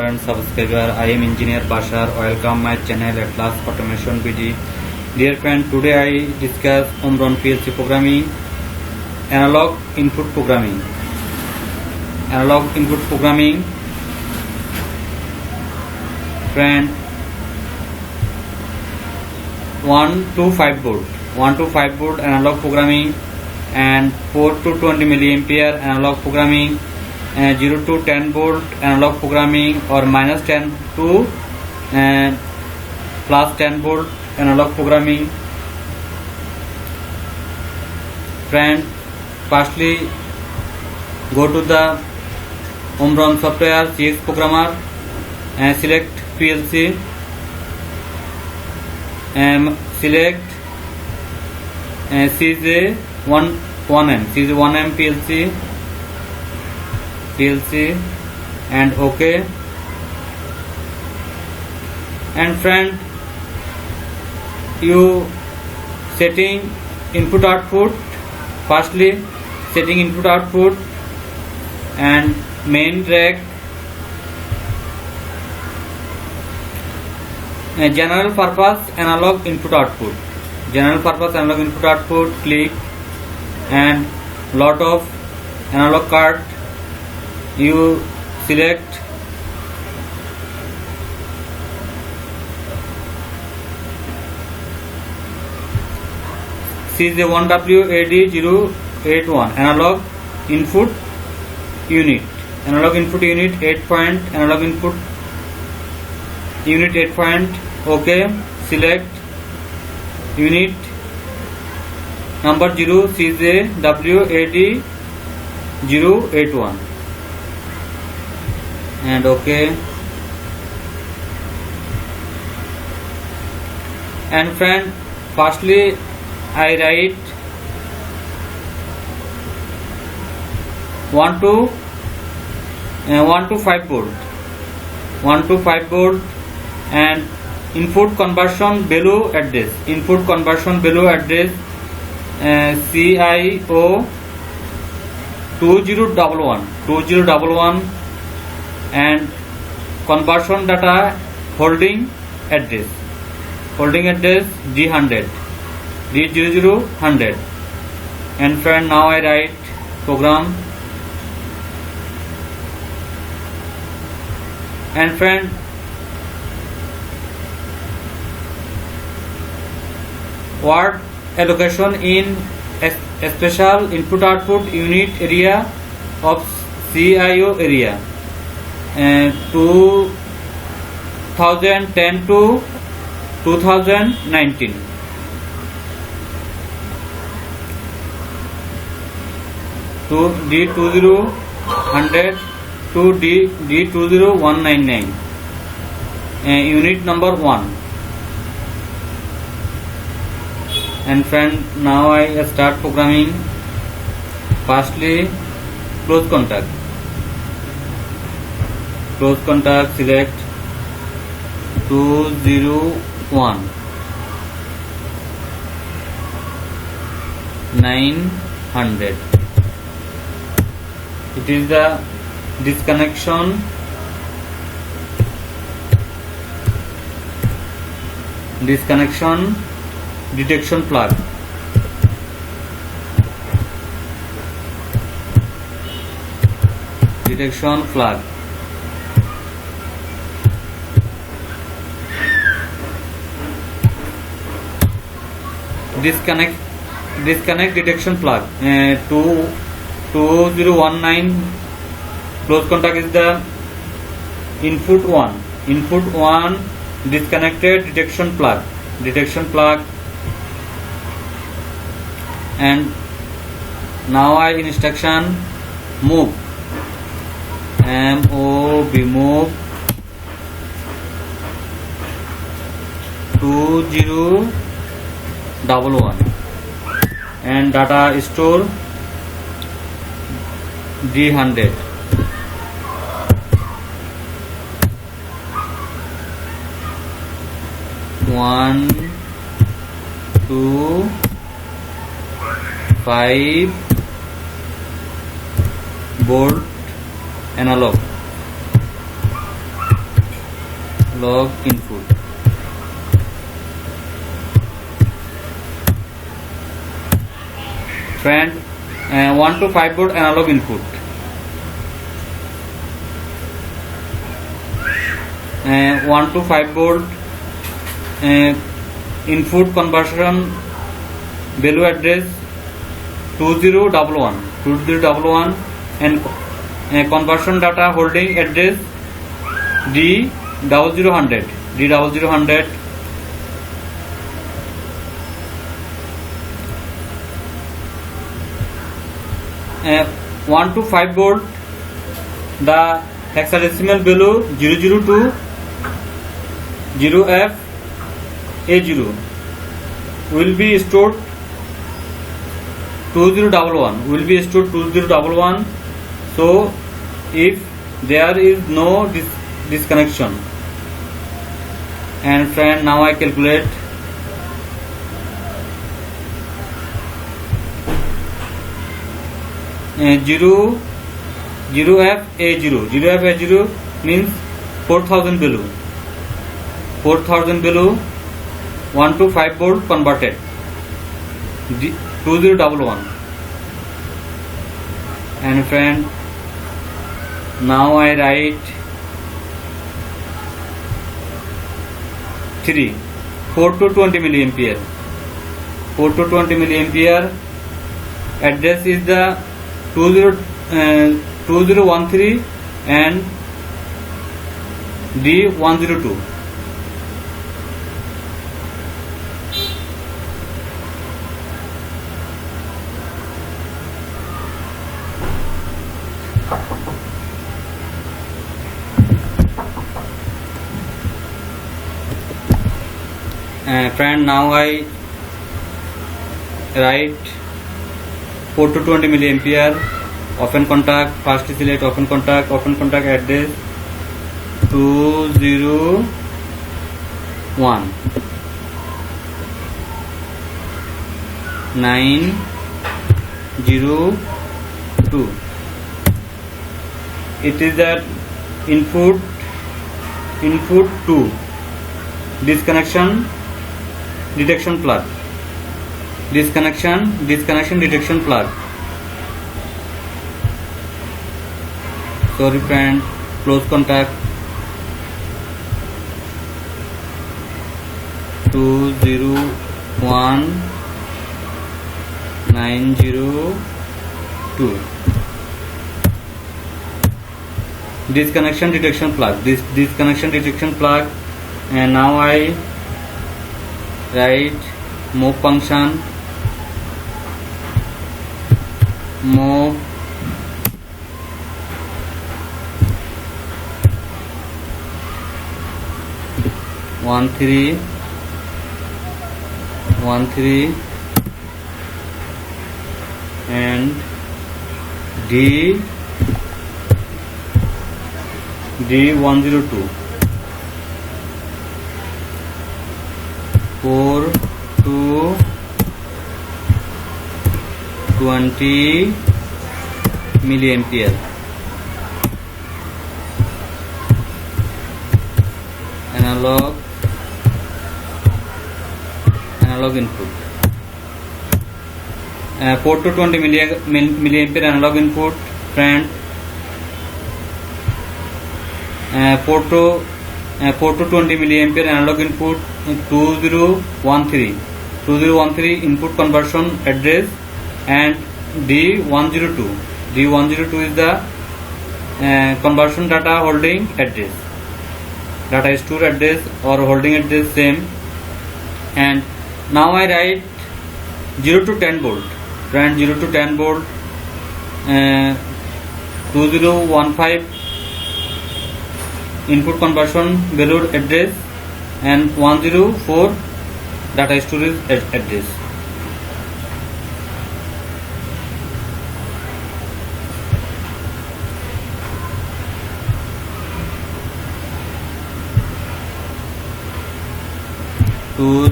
and subscriber. I am Engineer Bashar. Welcome my channel at Last Automation BD. Dear friend, today I discuss Omron PLC programming, analog input programming. Analog input programming. Friend, 1 to 5 volt. 1 to 5 volt analog programming and 4 to 20 milliampere analog programming. 0 to 10 volt analog programming or minus 10 to plus 10 volt analog programming. Friend, firstly go to the Omron software CX programmer and select PLC and select CJ1M PLC and OK. And friend, you setting input output. Firstly setting input output and main rack, general purpose analog input output. General purpose analog input output, click and lot of analog card. You select CJ1WAD081 analog input unit. Analog input unit 8 point. Analog input unit 8 point. OK. Select unit number 0 CJWAD081 and OK. And friend, firstly I write 1 to 5 volt. 1 to 5 volt and input conversion value address. Input conversion value address CIO 2011 and conversion data holding address D100 D00 and friend, now I write program. And friend, word allocation in a special input output unit area of CIO area 2010 to 2019. To D20100 to D20199 unit number 1. And friend, now I start programming. Firstly close contact, select 201 900. It is the disconnection detection plug. Disconnect detection plug. 2019 close contact is the input 1 disconnected detection plug. And now I instruction move move 2011 and data store D100. One, 2, 5 board analog log input. Friend, 1 to 5 volt analog input. 1 to 5 volt input conversion value address 2011 and conversion data holding address D0000 1 to 5 volt the hexadecimal value 002 0F A0 will be stored 2011 so if there is no disconnection. And friend, now I calculate zero FA0 means 4000 value 1 to 5 volt converted 2011. And friend, now I write 4 to 20 milliampere. 4 to 20 milliampere address is the 2013 and D102. Friend, now I write 4 to 20 milliampere open contact, fast select open contact address 201 902. It is that input 2 disconnection detection plug. Disconnection detection plug. Sorry friend, close contact 201 902. Disconnection detection plug. This disconnection detection plug. And now I write move function move 13 and D102 4 to 20 milliampere. Analog input. 4 to 20 milliampere analog input. Friend, 4 to 20 milliampere analog input 2013 input conversion address and D102 is the conversion data holding address, data store address or holding address same. And now I write 0 to 10 volt. Friend, 0 to 10 volt 2015 input conversion value address and 104 data storage address. Two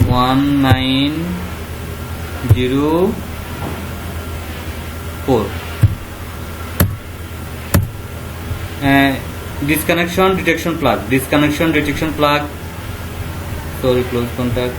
1904. disconnection detection plug. Disconnection detection plug. Sorry, close contact.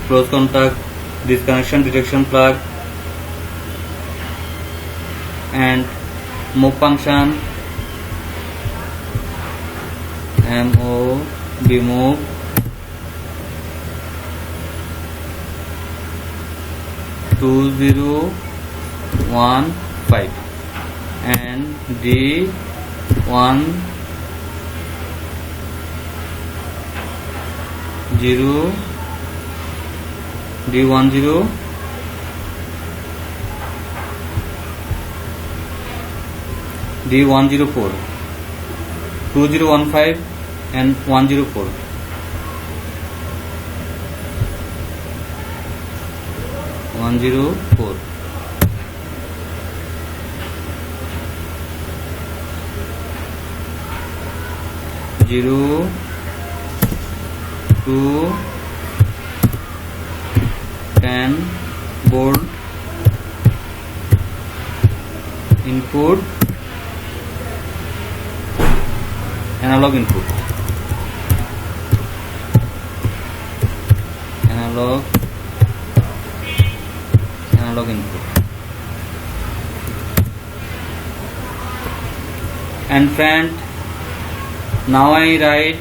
Close contact, disconnection detection plug, and move function, MOV move, two 015 and D1 0 D10 D104 2015 and 104 104 0 2 10 board input analog input analog input. And friend, now I write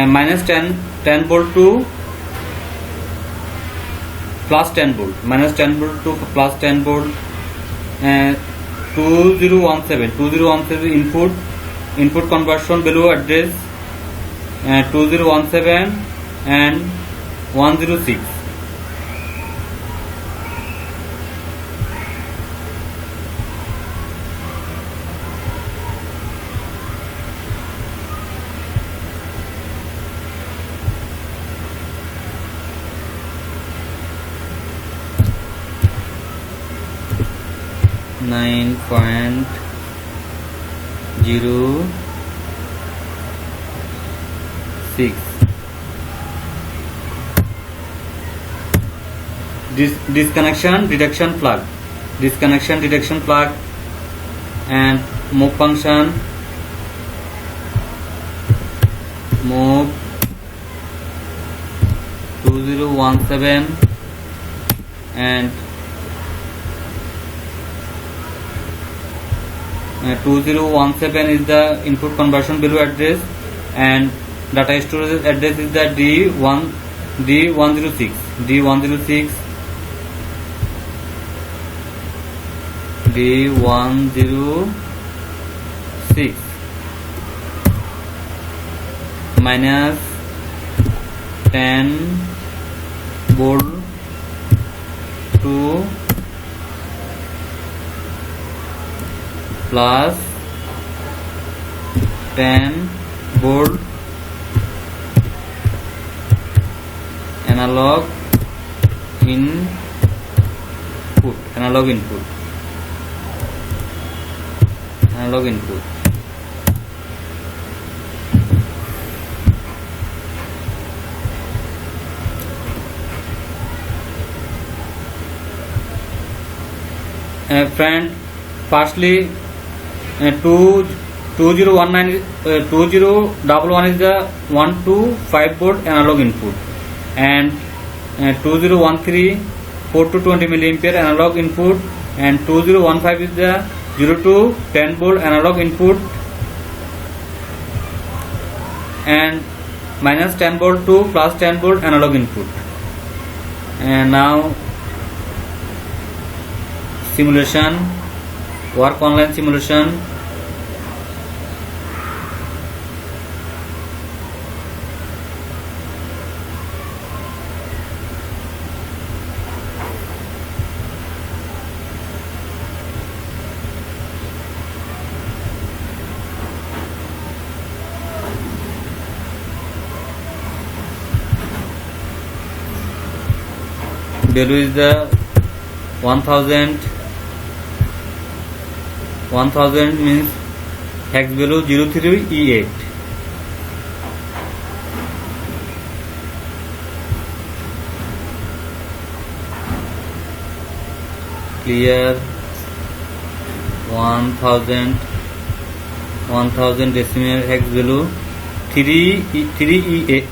minus 10 volt to plus 10 volt, minus 10 volt to plus 10 volt, 2017 input conversion value address 2017 and 106. Nine point 06. Disconnection detection plug, disconnection detection plug, and move function, move 2017 and 2017 is the input conversion value address and data storage address is the D106 minus 10 volt to plus 10 volt analog input. Friend, firstly 2011 is the 1 to 5 volt analog input, and 2013 4 to 20 milliampere analog input, and 2015 is the 0 to 10 volt analog input, and minus 10 volt to plus 10 volt analog input. And now simulation, work online simulation. Value is the 1000 1000 means hex value 03E8. Clear. 1000 decimal hex value 3E8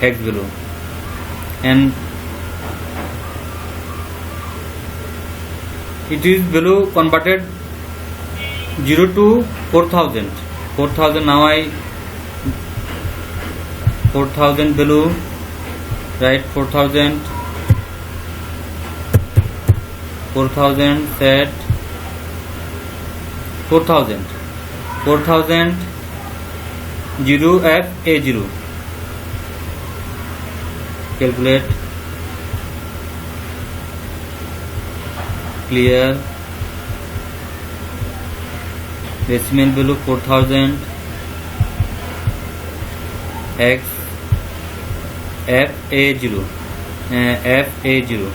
hex value, and it is value converted 0 to 4000. Now I 4000 value, right? 4000 set 4000 0FA0. Calculate. Clear. Decimal value 4000 x FA0 FA0.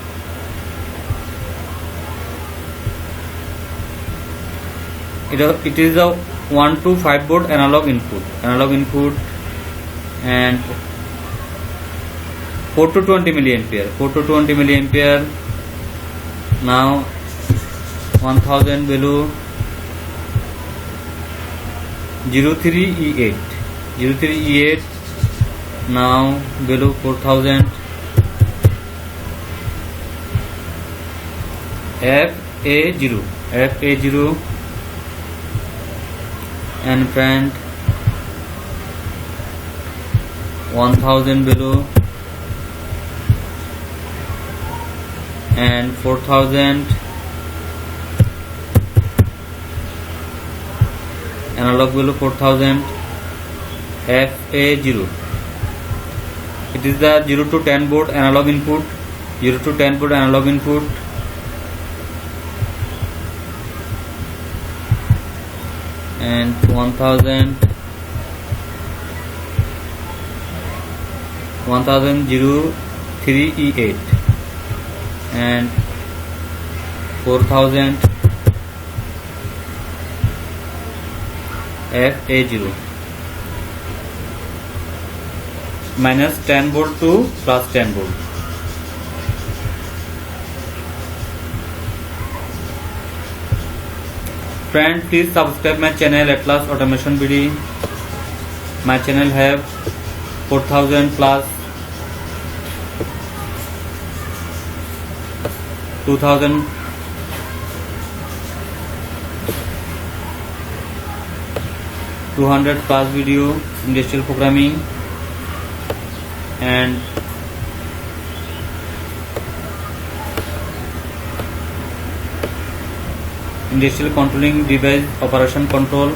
It is a 1 to 5 volt analog input, and 4 to 20 milliampere. Now 1000 value 03E8. Now value 4000 FA0, and friend 1000 value and 4000 analog value 4000 FA0. It is the 0 to 10 volt analog input. And 1000 03E8 and 4000 FA0. Minus 10 volt to plus 10 volt. Friend, please subscribe my channel Atlas Automation BD. My channel have 4000 plus 2000 200 plus video industrial programming and industrial controlling device operation control.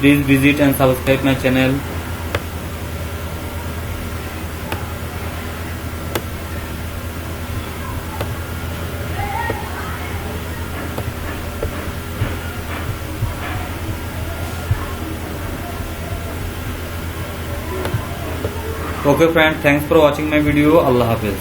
Please visit and subscribe my channel. Okay friend, thanks for watching my video. Allah Hafiz.